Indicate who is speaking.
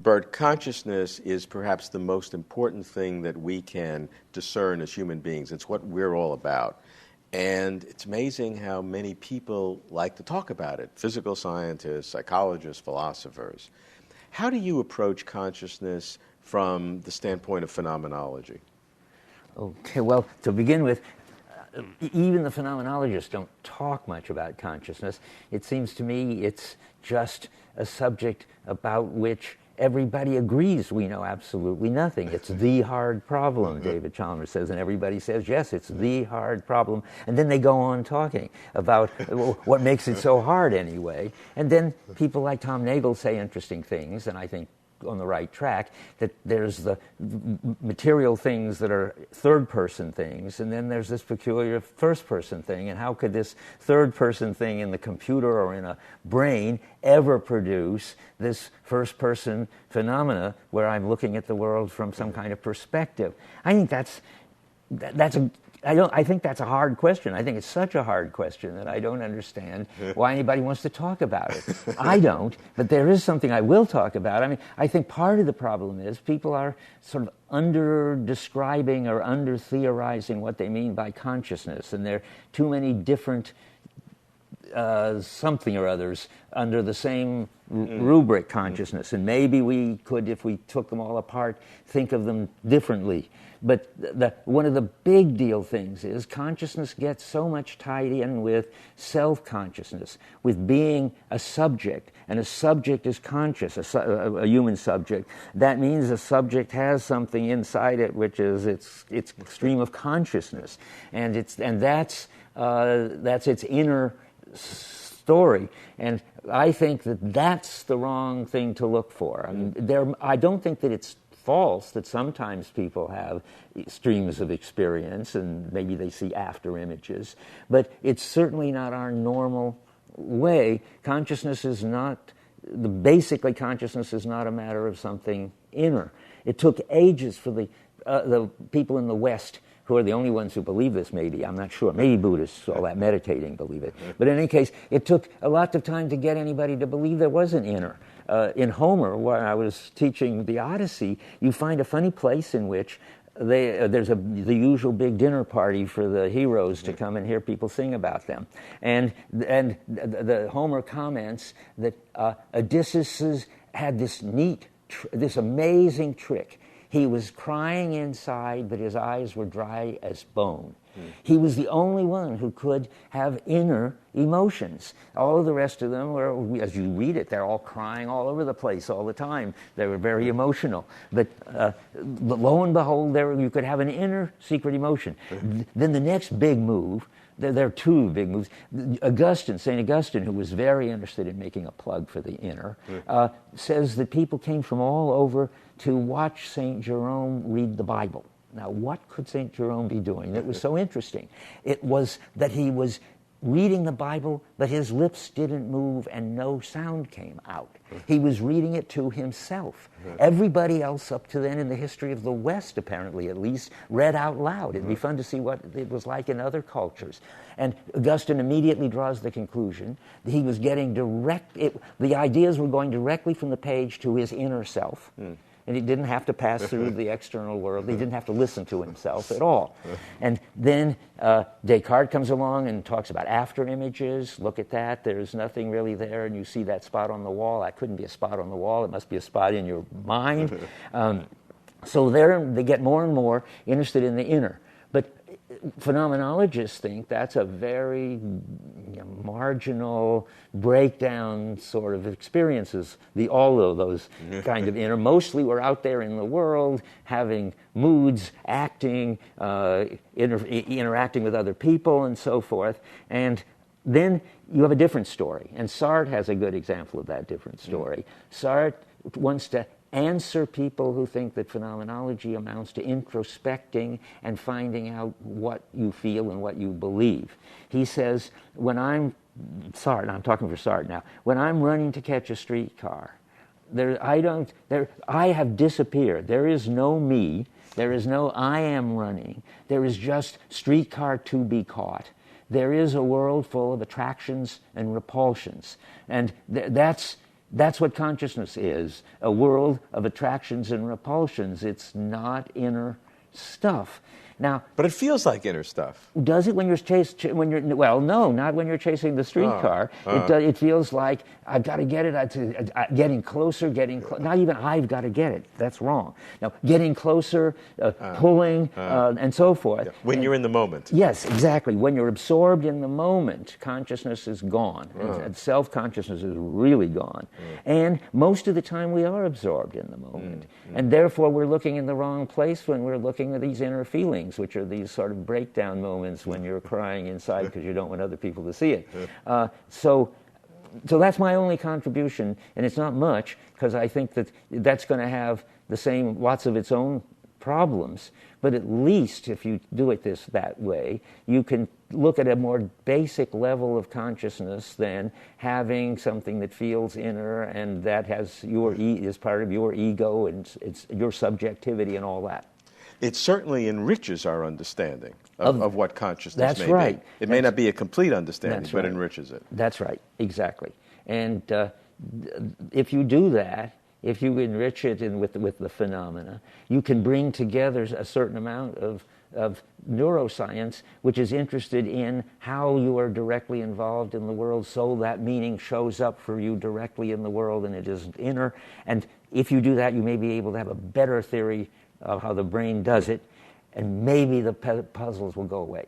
Speaker 1: Bert, consciousness is perhaps the most important thing that we can discern as human beings. It's what we're all about. And it's amazing how many people like to talk about it, physical scientists, psychologists, philosophers. How do you approach consciousness from the standpoint of phenomenology?
Speaker 2: Okay, well, to begin with, even the phenomenologists don't talk much about consciousness. It seems to me it's just a subject about which everybody agrees we know absolutely nothing. It's the hard problem, David Chalmers says, and everybody says, yes, it's the hard problem. And then they go on talking about what makes it so hard anyway. And then people like Tom Nagel say interesting things, and I think on the right track, that there's the material things that are third-person things, and then there's this peculiar first-person thing, and how could this third-person thing in the computer or in a brain ever produce this first-person phenomena where I'm looking at the world from some kind of perspective? I think I think that's a hard question. I think it's such a hard question that I don't understand why anybody wants to talk about it. I don't, but there is something I will talk about. I mean, I think part of the problem is people are sort of under-describing or under-theorizing what they mean by consciousness, and there are too many different something or others under the same rubric, consciousness, and maybe we could, if we took them all apart, think of them differently. But one of the big deal things is consciousness gets so much tied in with self-consciousness, with being a subject, and a subject is conscious, a human subject. That means a subject has something inside it which is its stream of consciousness, and that's its inner story. And I think that's the wrong thing to look for. I mean, I don't think that it's false that sometimes people have streams of experience and maybe they see after images, but it's certainly not our normal way. Consciousness is not, basically consciousness is not a matter of something inner. It took ages for the people in the West, who are the only ones who believe this, maybe, I'm not sure, maybe Buddhists, all that meditating, believe it. But in any case, it took a lot of time to get anybody to believe there was an inner. In Homer, where I was teaching the Odyssey, you find a funny place in which there's the usual big dinner party for the heroes to come and hear people sing about them. And the Homer comments that Odysseus had this this amazing trick. He was crying inside, but his eyes were dry as bone. He was the only one who could have inner emotions. All of the rest of them were, as you read it, they're all crying all over the place all the time. They were very emotional. But lo and behold, you could have an inner secret emotion. Then the next big move, there are two big moves. St. Augustine, who was very interested in making a plug for the inner, says that people came from all over to watch St. Jerome read the Bible. Now, what could St. Jerome be doing that was so interesting? It was that he was reading the Bible, but his lips didn't move and no sound came out. He was reading it to himself. Everybody else up to then in the history of the West, apparently at least, read out loud. It'd be fun to see what it was like in other cultures. And Augustine immediately draws the conclusion that he was getting the ideas were going directly from the page to his inner self. And he didn't have to pass through the external world. He didn't have to listen to himself at all. And then Descartes comes along and talks about after images. Look at that. There's nothing really there, and you see that spot on the wall. That couldn't be a spot on the wall. It must be a spot in your mind. So they get more and more interested in the inner. But phenomenologists think that's a very marginal breakdown sort of experiences. All of those kind of inner. Mostly we're out there in the world having moods, acting, interacting with other people and so forth. And then you have a different story. And Sartre has a good example of that different story. Sartre wants to answer people who think that phenomenology amounts to introspecting and finding out what you feel and what you believe. He says, I'm talking for Sartre now, when I'm running to catch a streetcar, I have disappeared. There is no me. There is no I am running. There is just streetcar to be caught. There is a world full of attractions and repulsions. And that's That's what consciousness is, a world of attractions and repulsions. It's not inner stuff. Now,
Speaker 1: but it feels like inner stuff.
Speaker 2: Does it when you're well, no, not when you're chasing the streetcar. It feels like I've got to get it. Getting closer, not even I've got to get it. That's wrong. Now, getting closer, pulling, and so forth.
Speaker 1: Yeah. When you're in the moment.
Speaker 2: Yes, exactly. When you're absorbed in the moment, consciousness is gone. And self-consciousness is really gone. And most of the time we are absorbed in the moment. And therefore we're looking in the wrong place when we're looking at these inner feelings, which are these sort of breakdown moments when you're crying inside because you don't want other people to see it. So that's my only contribution, and it's not much, because I think that's going to have lots of its own problems. But at least if you do it that way, you can look at a more basic level of consciousness than having something that feels inner and that has is part of your ego and it's your subjectivity and all that.
Speaker 1: It certainly enriches our understanding of what consciousness may be.
Speaker 2: Right.
Speaker 1: It may not be a complete understanding, but
Speaker 2: right.
Speaker 1: enriches it.
Speaker 2: That's right, exactly. And if you do that, if you enrich it with the phenomena, you can bring together a certain amount of neuroscience, which is interested in how you are directly involved in the world, so that meaning shows up for you directly in the world and it is inner. And if you do that, you may be able to have a better theory of how the brain does it, and maybe the puzzles will go away.